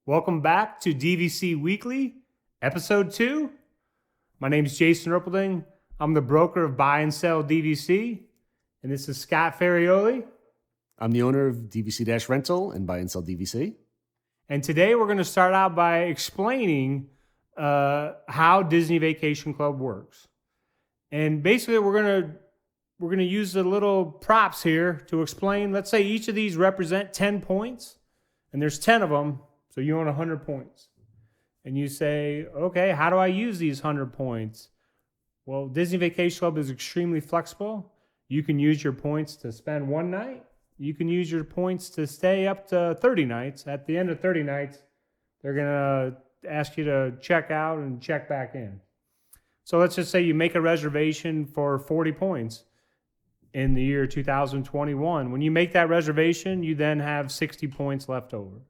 Welcome back to DVC Weekly, Episode 2. My name is Jason Rippelding. I'm the broker of Buy and Sell DVC, and this is Scott Ferrioli. I'm the owner of DVC-Rental and Buy and Sell DVC. And today we're going to start out by explaining how Disney Vacation Club works. And basically we're going to use the little props here to explain. Let's say each of these represent 10 points, and there's 10 of them. So you own 100 points. And you say, okay, how do I use these 100 points? Well, Disney Vacation Club is extremely flexible. You can use your points to spend one night. You can use your points to stay up to 30 nights. At the end of 30 nights, they're going to ask you to check out and check back in. So let's just say you make a reservation for 40 points in the year 2021. When you make that reservation, you then have 60 points left over.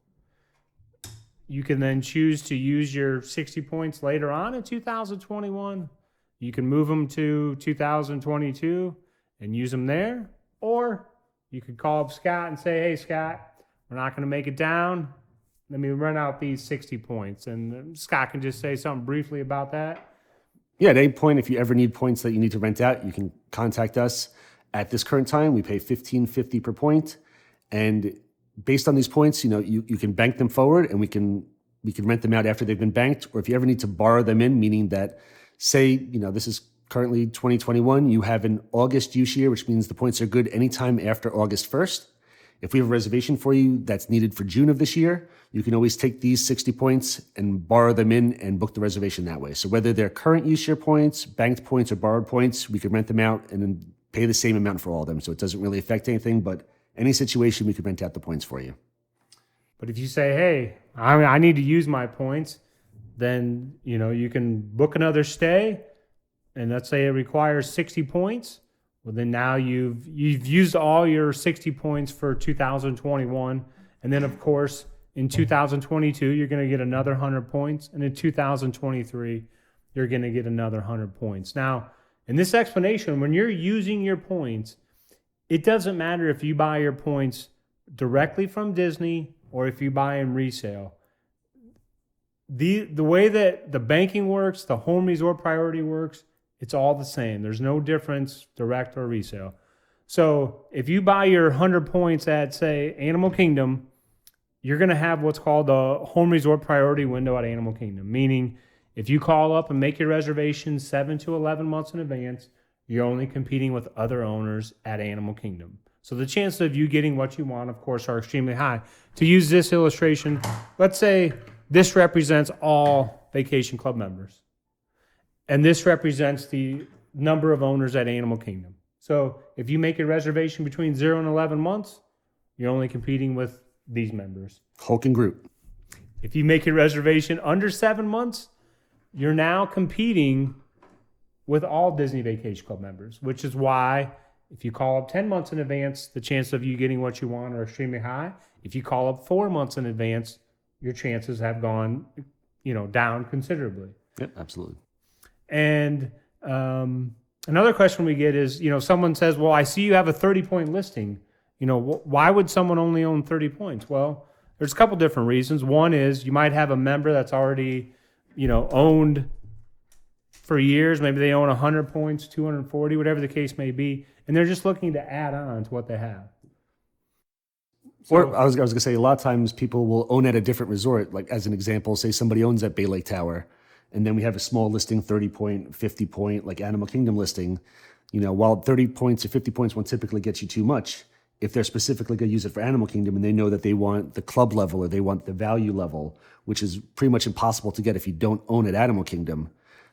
You can then choose to use your 60 points later on in 2021. You can move them to 2022 and use them there. Or you could call up Scott and say, hey, Scott, we're not going to make it down. Let me run out these 60 points. And Scott can just say something briefly about that. Yeah, at any point, if you ever need points that you need to rent out, you can contact us. At this current time, we pay $15.50 per point. And based on these points, you can bank them forward and we can rent them out after they've been banked. Or if you ever need to borrow them in, meaning that, say, this is currently 2021, you have an August use year, which means the points are good anytime after August 1st. If we have a reservation for you that's needed for June of this year, you can always take these 60 points and borrow them in and book the reservation that way. So whether they're current use year points, banked points, or borrowed points, we can rent them out and then pay the same amount for all of them. So it doesn't really affect anything, but any situation, we could rent out the points for you. But if you say, hey, I need to use my points, then, you can book another stay. And let's say it requires 60 points. Well, then now you've used all your 60 points for 2021. And then, of course, in 2022, you're going to get another 100 points. And in 2023, you're going to get another 100 points. Now, in this explanation, when you're using your points, it doesn't matter if you buy your points directly from Disney or if you buy them resale. The way that the banking works, the home resort priority works, it's all the same. There's no difference, direct or resale. So if you buy your 100 points at, say, Animal Kingdom, you're going to have what's called a home resort priority window at Animal Kingdom, meaning if you call up and make your reservation 7 to 11 months in advance, you're only competing with other owners at Animal Kingdom. So the chances of you getting what you want, of course, are extremely high. To use this illustration, let's say this represents all Vacation Club members. And this represents the number of owners at Animal Kingdom. So if you make a reservation between 0 and 11 months, you're only competing with these members. Hulk and Groot. If you make a reservation under 7 months, you're now competing with all Disney Vacation Club members, which is why if you call up 10 months in advance, the chances of you getting what you want are extremely high. If you call up 4 months in advance, your chances have gone, down considerably. Yep, absolutely. And another question we get is, someone says, well, I see you have a 30-point listing. Why would someone only own 30 points? Well, there's a couple different reasons. One is you might have a member that's already, owned for years. Maybe they own 100 points, 240, whatever the case may be, and they're just looking to add on to what they have. So, or I was going to say, a lot of times people will own at a different resort. Like as an example, say somebody owns at Bay Lake Tower, and then we have a small listing, 30 point, 50 point, like Animal Kingdom listing. While 30 points or 50 points won't typically get you too much, if they're specifically going to use it for Animal Kingdom and they know that they want the club level or they want the value level, which is pretty much impossible to get if you don't own at Animal Kingdom,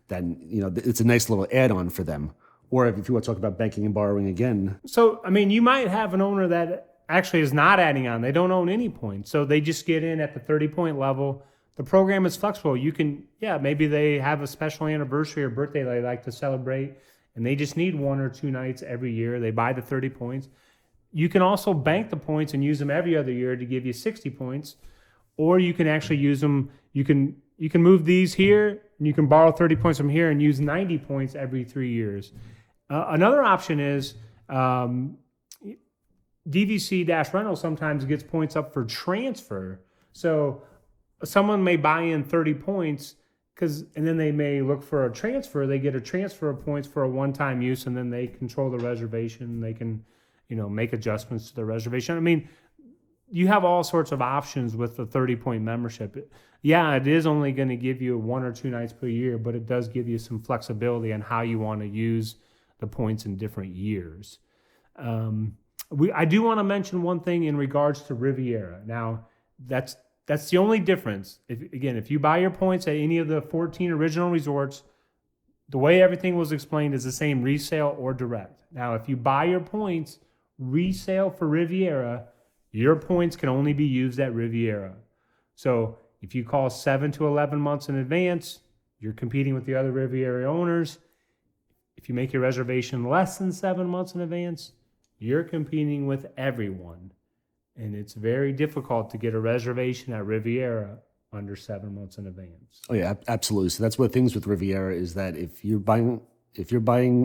then it's a nice little add-on for them. Or if you want to talk about banking and borrowing again. So, you might have an owner that actually is not adding on. They don't own any points. So they just get in at the 30-point level. The program is flexible. You can, maybe they have a special anniversary or birthday they like to celebrate, and they just need 1 or 2 nights every year. They buy the 30 points. You can also bank the points and use them every other year to give you 60 points. Or you can actually use them. You can move these here, and you can borrow 30 points from here and use 90 points every 3 years. Another option is DVC-Rental sometimes gets points up for transfer. So someone may buy in 30 points and then they may look for a transfer. They get a transfer of points for a one-time use, and then they control the reservation. They can, make adjustments to the reservation. I mean, you have all sorts of options with the 30-point membership. Yeah, it is only going to give you 1 or 2 nights per year, but it does give you some flexibility on how you want to use the points in different years. I do want to mention one thing in regards to Riviera. Now, that's the only difference. If you buy your points at any of the 14 original resorts, the way everything was explained is the same, resale or direct. Now, if you buy your points resale for Riviera, your points can only be used at Riviera. So if you call 7 to 11 months in advance, you're competing with the other Riviera owners. If you make your reservation less than 7 months in advance, you're competing with everyone. And it's very difficult to get a reservation at Riviera under 7 months in advance. Oh yeah, absolutely. So that's one of the things with Riviera is that if you're buying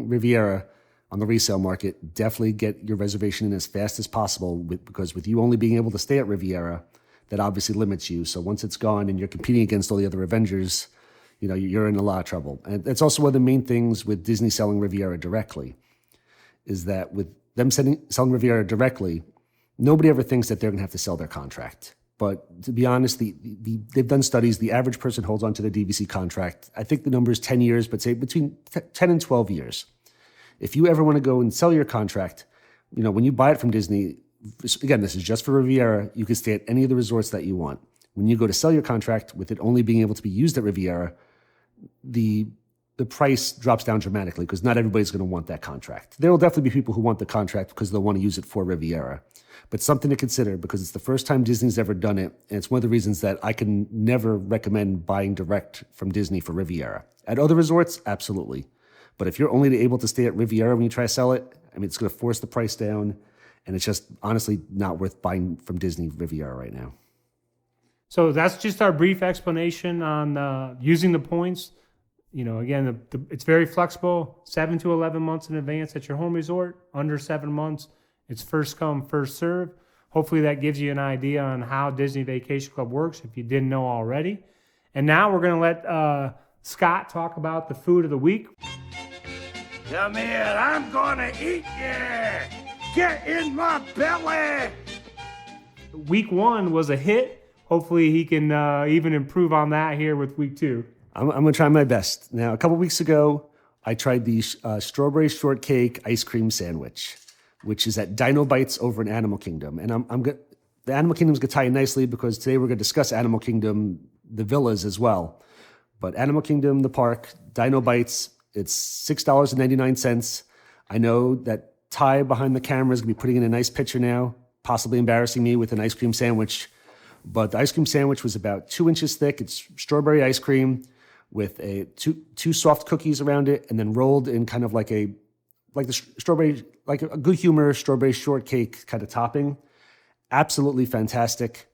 Riviera on the resale market, definitely get your reservation in as fast as possible because with you only being able to stay at Riviera, that obviously limits you. So once it's gone and you're competing against all the other Avengers, you're in a lot of trouble. And that's also one of the main things with Disney selling Riviera directly is that with them selling Riviera directly, nobody ever thinks that they're going to have to sell their contract. But to be honest, they've done studies. The average person holds on to their DVC contract. I think the number is 10 years, but say between 10 and 12 years. If you ever want to go and sell your contract, when you buy it from Disney, again, this is just for Riviera, you can stay at any of the resorts that you want. When you go to sell your contract, with it only being able to be used at Riviera, the price drops down dramatically because not everybody's going to want that contract. There will definitely be people who want the contract because they'll want to use it for Riviera. But something to consider because it's the first time Disney's ever done it, and it's one of the reasons that I can never recommend buying direct from Disney for Riviera. At other resorts, absolutely. But if you're only able to stay at Riviera when you try to sell it, it's going to force the price down, and it's just honestly not worth buying from Disney Riviera right now. So that's just our brief explanation on using the points. Again, it's very flexible, 7 to 11 months in advance at your home resort. Under 7 months, it's first come, first serve. Hopefully that gives you an idea on how Disney Vacation Club works if you didn't know already. And now we're going to let Scott talk about the food of the week. Come here, I'm going to eat you. Get in my belly. Week 1 was a hit. Hopefully he can even improve on that here with week 2. I'm going to try my best. Now, a couple weeks ago, I tried the strawberry shortcake ice cream sandwich, which is at Dino Bites over in Animal Kingdom. And the Animal Kingdom's going to tie in nicely because today we're going to discuss Animal Kingdom, the villas as well. But Animal Kingdom, the park, Dino Bites, it's $6.99. I know that Ty behind the camera is going to be putting in a nice picture now, possibly embarrassing me with an ice cream sandwich. But the ice cream sandwich was about 2 inches thick. It's strawberry ice cream with two soft cookies around it, and then rolled in kind of like the strawberry, like a good humor strawberry shortcake kind of topping. Absolutely fantastic.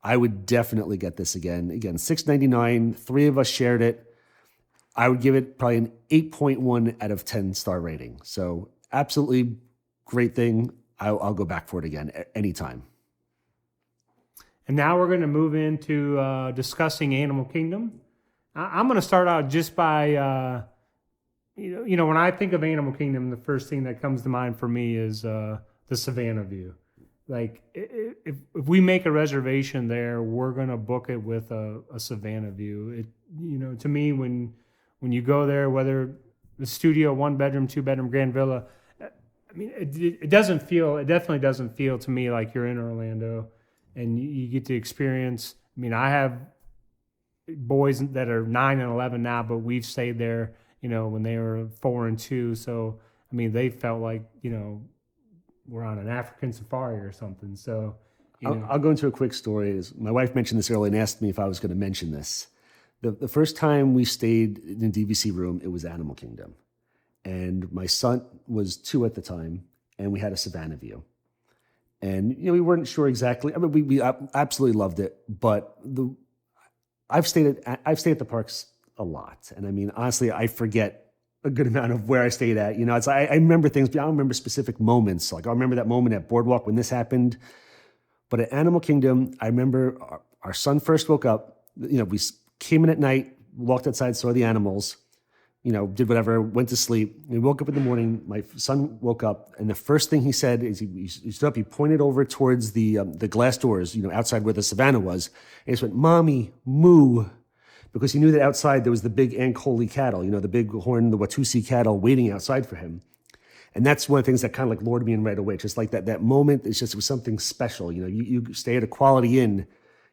I would definitely get this again. Again, $6.99. 3 of us shared it. I would give it probably an 8.1 out of 10 star rating. So absolutely great thing. I'll go back for it again anytime. And now we're going to move into discussing Animal Kingdom. I'm going to start out just by, when I think of Animal Kingdom, the first thing that comes to mind for me is the Savannah view. Like, if we make a reservation there, we're going to book it with a Savannah view. To me, when you go there, whether the studio, 1-bedroom, 2-bedroom, Grand Villa, it definitely doesn't feel to me like you're in Orlando and you get to experience. I have boys that are 9 and 11 now, but we've stayed there, when they were 4 and 2. So, they felt like, we're on an African safari or something. So, I'll go into a quick story. My wife mentioned this earlier and asked me if I was going to mention this. The first time we stayed in a DVC room, it was Animal Kingdom. And my son was 2 at the time, and we had a Savannah view. And, we weren't sure exactly. We absolutely loved it, but I've stayed at the parks a lot. And honestly, I forget a good amount of where I stayed at. I remember things, but I don't remember specific moments. Like I remember that moment at Boardwalk when this happened. But at Animal Kingdom, I remember our son first woke up We came in at night, walked outside, saw the animals, did whatever, went to sleep. We woke up in the morning. My son woke up, and the first thing he said is he stood up. He pointed over towards the glass doors, outside where the savannah was, and he just went, "Mommy, moo," because he knew that outside there was the big Ankoli cattle, the big horn, the Watusi cattle waiting outside for him. And that's one of the things that kind of like lured me in right away. Just like that moment, it was something special. You stay at a Quality Inn,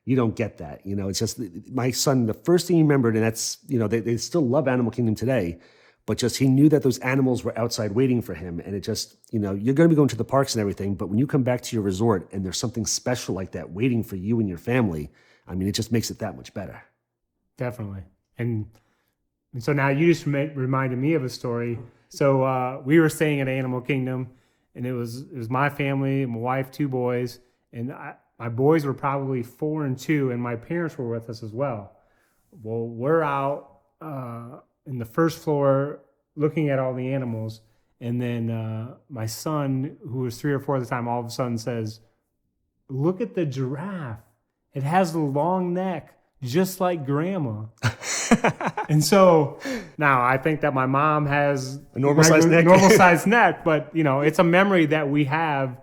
you don't get that. It's just my son, the first thing he remembered, and that's, they still love Animal Kingdom today, but just he knew that those animals were outside waiting for him. And it just, you're going to be going to the parks and everything, but when you come back to your resort and there's something special like that waiting for you and your family, it just makes it that much better. Definitely. And so now you just reminded me of a story. So we were staying at Animal Kingdom, and it was my family, my wife, 2 boys, and my boys were probably 4 and 2, and my parents were with us as well. Well, we're out in the first floor looking at all the animals, and then my son, who was 3 or 4 at the time, all of a sudden says, "Look at the giraffe. It has a long neck, just like Grandma." And so now I think that my mom has a normal sized neck, but it's a memory that we have,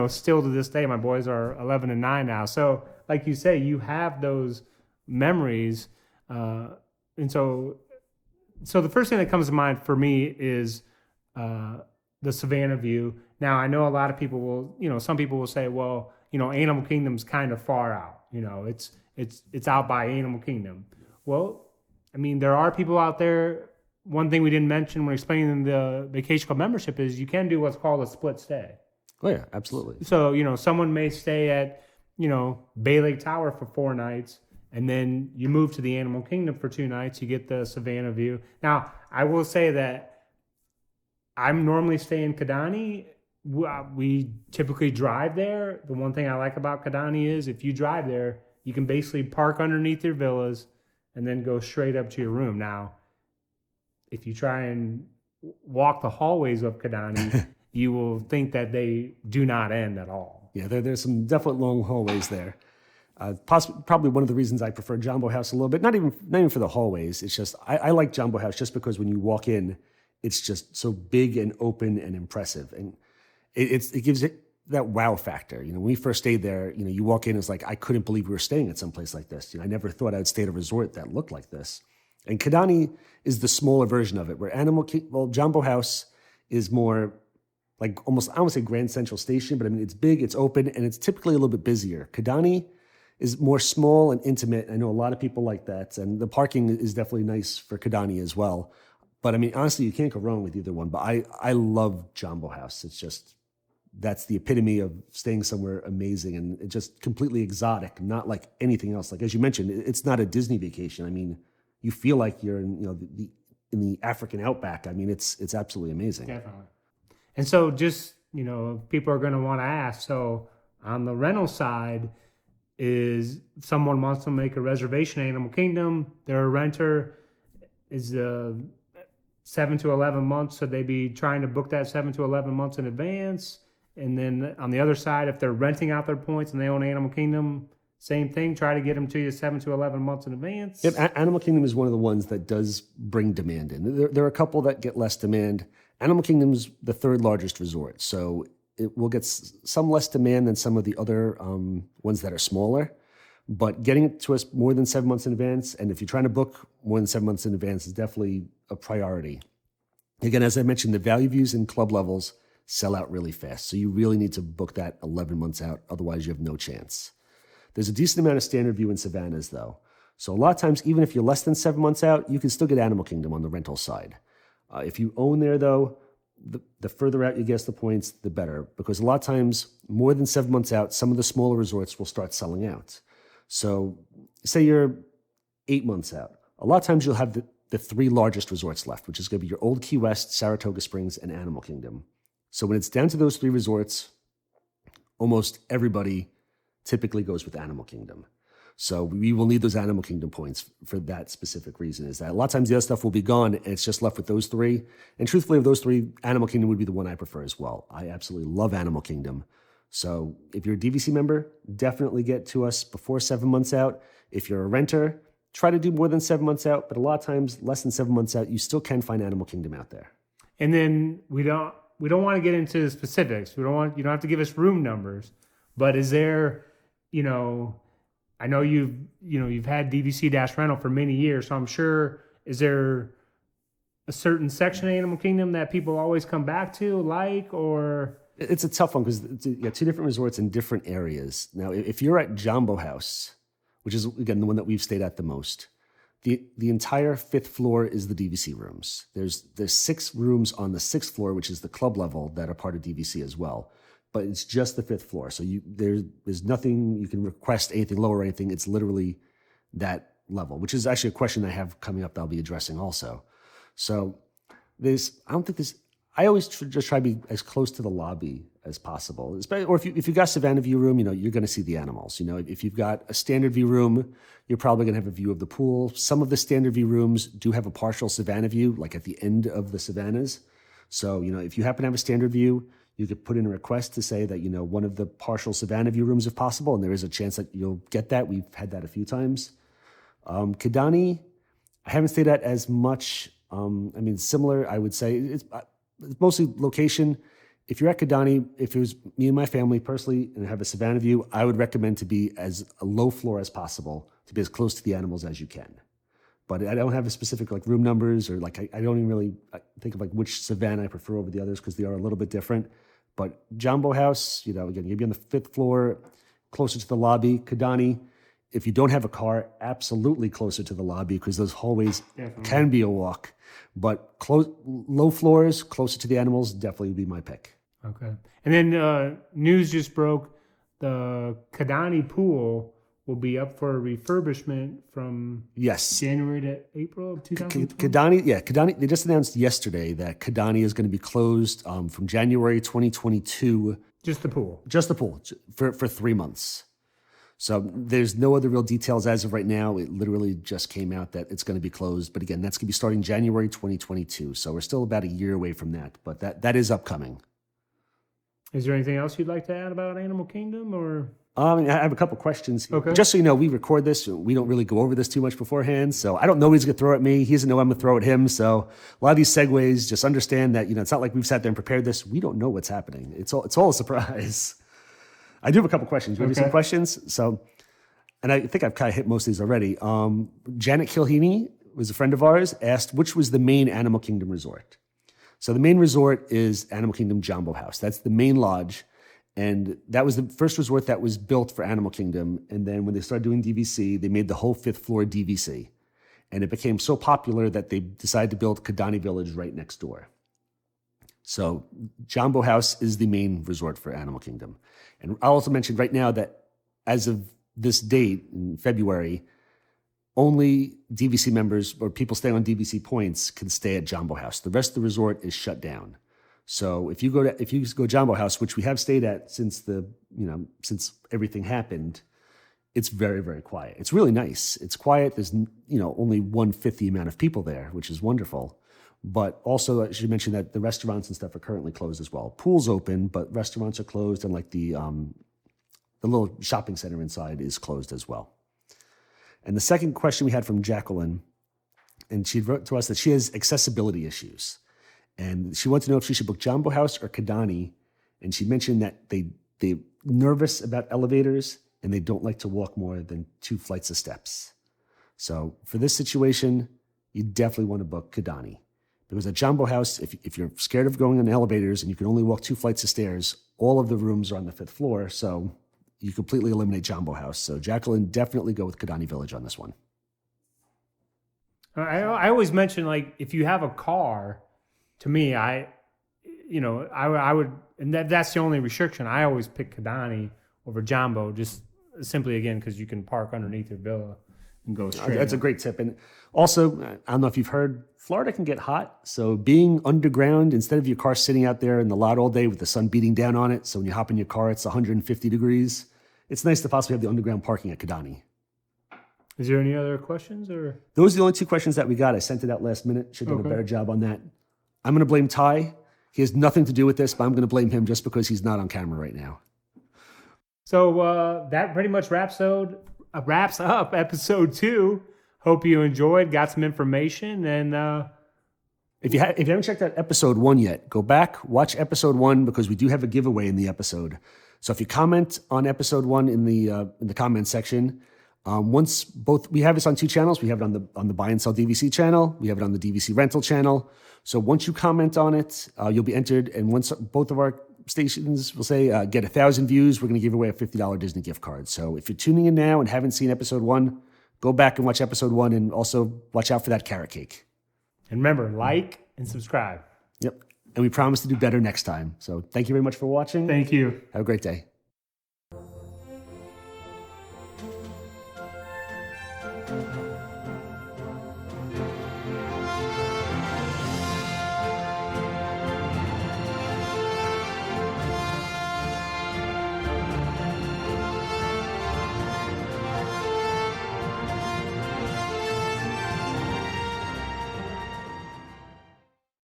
still to this day. My boys are 11 and 9 now. So like you say, you have those memories. And so the first thing that comes to mind for me is the Savannah view. Now I know a lot of people will, some people will say, well, Animal Kingdom's kind of far out, it's out by Animal Kingdom. Well, there are people out there. One thing we didn't mention when explaining the Vacation Club membership is you can do what's called a split stay. Oh yeah, absolutely. So, someone may stay at, Bay Lake Tower for 4 nights, and then you move to the Animal Kingdom for 2 nights, you get the Savannah view. Now, I will say that I'm normally staying in Kidani. We typically drive there. The one thing I like about Kidani is if you drive there, you can basically park underneath your villas and then go straight up to your room. Now, if you try and walk the hallways of Kidani, you will think that they do not end at all. Yeah, there's some definite long hallways there. Probably one of the reasons I prefer Jumbo House a little bit, not even for the hallways. It's just, I like Jumbo House just because when you walk in, it's just so big and open and impressive. And it gives it that wow factor. When we first stayed there, you walk in, it's like, I couldn't believe we were staying at some place like this. I never thought I'd stay at a resort that looked like this. And Kidani is the smaller version of it, where Jumbo House is more like almost, I don't want to say Grand Central Station, but it's big, it's open, and it's typically a little bit busier. Kidani is more small and intimate. I know a lot of people like that, and the parking is definitely nice for Kidani as well. But honestly, you can't go wrong with either one. But I love Jumbo House. It's just, that's the epitome of staying somewhere amazing and it's just completely exotic, not like anything else. Like as you mentioned, it's not a Disney vacation. You feel like you're in in the African outback. It's absolutely amazing. Definitely. And so just people are going to want to ask. So on the rental side, is someone wants to make a reservation at Animal Kingdom, they're a renter, is 7 to 11 months. Should they be trying to book that 7 to 11 months in advance? And then on the other side, if they're renting out their points and they own Animal Kingdom, same thing, try to get them to you 7 to 11 months in advance. Yep, Animal Kingdom is one of the ones that does bring demand in. There are a couple that get less demand. Animal Kingdom's the 3rd largest resort, so it will get some less demand than some of the other ones that are smaller. But getting it to us more than 7 months in advance, and if you're trying to book more than 7 months in advance, is definitely a priority. Again, as I mentioned, the value views and club levels sell out really fast. So you really need to book that 11 months out. Otherwise, you have no chance. There's a decent amount of standard view in Savannah's, though. So a lot of times, even if you're less than 7 months out, you can still get Animal Kingdom on the rental side. If you own there, though, the further out you get the points, the better. Because a lot of times, more than 7 months out, some of the smaller resorts will start selling out. So say you're 8 months out. A lot of times, you'll have the 3 largest resorts left, which is going to be your Old Key West, Saratoga Springs, and Animal Kingdom. So when it's down to those 3 resorts, almost everybody typically goes with Animal Kingdom. So we will need those Animal Kingdom points for that specific reason, is that a lot of times the other stuff will be gone and it's just left with those 3. And truthfully, of those 3, Animal Kingdom would be the one I prefer as well. I absolutely love Animal Kingdom. So if you're a DVC member, definitely get to us before 7 months out. If you're a renter, try to do more than 7 months out, but a lot of times less than 7 months out, you still can find Animal Kingdom out there. And then we don't want to get into specifics. You don't have to give us room numbers, but is there, I know you've had DVC-Rental for many years, so I'm sure, is there a certain section of Animal Kingdom that people always come back to, or? It's a tough one because you got two different resorts in different areas. Now, if you're at Jumbo House, which is, again, the one that we've stayed at the most, the entire 5th floor is the DVC rooms. There's 6 rooms on the 6th floor, which is the club level, that are part of DVC as well. But it's just the 5th floor. So there's nothing you can request anything lower or anything. It's literally that level, which is actually a question I have coming up that I'll be addressing also. So I always just try to be as close to the lobby as possible. Or if you've got Savannah View room, you're going to see the animals. If you've got a standard view room, you're probably going to have a view of the pool. Some of the standard view rooms do have a partial Savannah view, like at the end of the Savannahs. So, if you happen to have a standard view, you could put in a request to say that, one of the partial Savannah view rooms if possible, and there is a chance that you'll get that. We've had that a few times. Kidani, I haven't stayed at as much. Similar, I would say. It's mostly location. If you're at Kidani, if it was me and my family personally and have a Savannah view, I would recommend to be as a low floor as possible, to be as close to the animals as you can. But I don't have a specific room numbers, or I don't even really think of which Savannah I prefer over the others, because they are a little bit different. But Jumbo House, again, you'd be on the 5th floor, closer to the lobby. Kidani, if you don't have a car, absolutely closer to the lobby, because those hallways can be a walk. But low floors, closer to the animals, definitely would be my pick. Okay. And then news just broke. The Kidani pool will be up for refurbishment from January to April of 2020. Kidani, they just announced yesterday that Kidani is going to be closed from January 2022. Just the pool? Just the pool for 3 months. So there's no other real details as of right now. It literally just came out that it's going to be closed. But again, that's going to be starting January 2022. So we're still about a year away from that. But that is upcoming. Is there anything else you'd like to add about Animal Kingdom, or? I have a couple questions. Okay. Just so you know, we record this. We don't really go over this too much beforehand. So I don't know what he's going to throw at me. He doesn't know I'm going to throw at him. So a lot of these segues, just understand that, it's not like we've sat there and prepared this. We don't know what's happening. It's all a surprise. I do have a couple questions. Maybe some questions. So, and I think I've kind of hit most of these already. Janet Kilheeney was a friend of ours, asked which was the main Animal Kingdom resort. So the main resort is Animal Kingdom Jumbo House. That's the main lodge. And that was the first resort that was built for Animal Kingdom. And then when they started doing DVC, they made the whole 5th floor DVC. And it became so popular that they decided to build Kidani Village right next door. So Jumbo House is the main resort for Animal Kingdom. And I'll also mention right now that as of this date in February, only DVC members or people staying on DVC points can stay at Jumbo House. The rest of the resort is shut down. So if you go Jumbo House, which we have stayed at since since everything happened, it's very, very quiet. It's really nice. It's quiet. There's only 1/5 the amount of people there, which is wonderful. But also, I should mention that the restaurants and stuff are currently closed as well. Pool's open, but restaurants are closed, and the little shopping center inside is closed as well. And the second question we had from Jacqueline, and she wrote to us that she has accessibility issues. And she wants to know if she should book Jumbo House or Kidani. And she mentioned that they're nervous about elevators, and they don't like to walk more than 2 flights of steps. So for this situation, you definitely want to book Kidani. Because at Jumbo House, if you're scared of going on elevators and you can only walk 2 flights of stairs, all of the rooms are on the 5th floor, so you completely eliminate Jumbo House. So Jacqueline, definitely go with Kidani Village on this one. I always mention, if you have a car, to me, I would, and that's the only restriction. I always pick Kidani over Jumbo, just simply, again, because you can park underneath your villa and go straight. That's a great tip. And also, I don't know if you've heard, Florida can get hot. So being underground, instead of your car sitting out there in the lot all day with the sun beating down on it, so when you hop in your car, it's 150 degrees. It's nice to possibly have the underground parking at Kidani. Is there any other questions, or? Those are the only 2 questions that we got. I sent it out last minute. Should have done a better job on that. I'm going to blame Ty. He has nothing to do with this, but I'm going to blame him just because he's not on camera right now. So that pretty much wraps wraps up episode 2. Hope you enjoyed, got some information, and If you haven't checked out episode 1 yet, go back, watch episode 1 because we do have a giveaway in the episode. So if you comment on episode 1 in the comment section, we have this on 2 channels. We have it on the Buy and Sell DVC channel. We have it on the DVC Rental channel. So once you comment on it, you'll be entered. And once both of our stations will say get 1,000 views, we're going to give away a $50 Disney gift card. So if you're tuning in now and haven't seen episode 1, go back and watch episode 1, and also watch out for that carrot cake. and remember, like and subscribe. Yep. And we promise to do better next time. So thank you very much for watching. Thank you. Have a great day.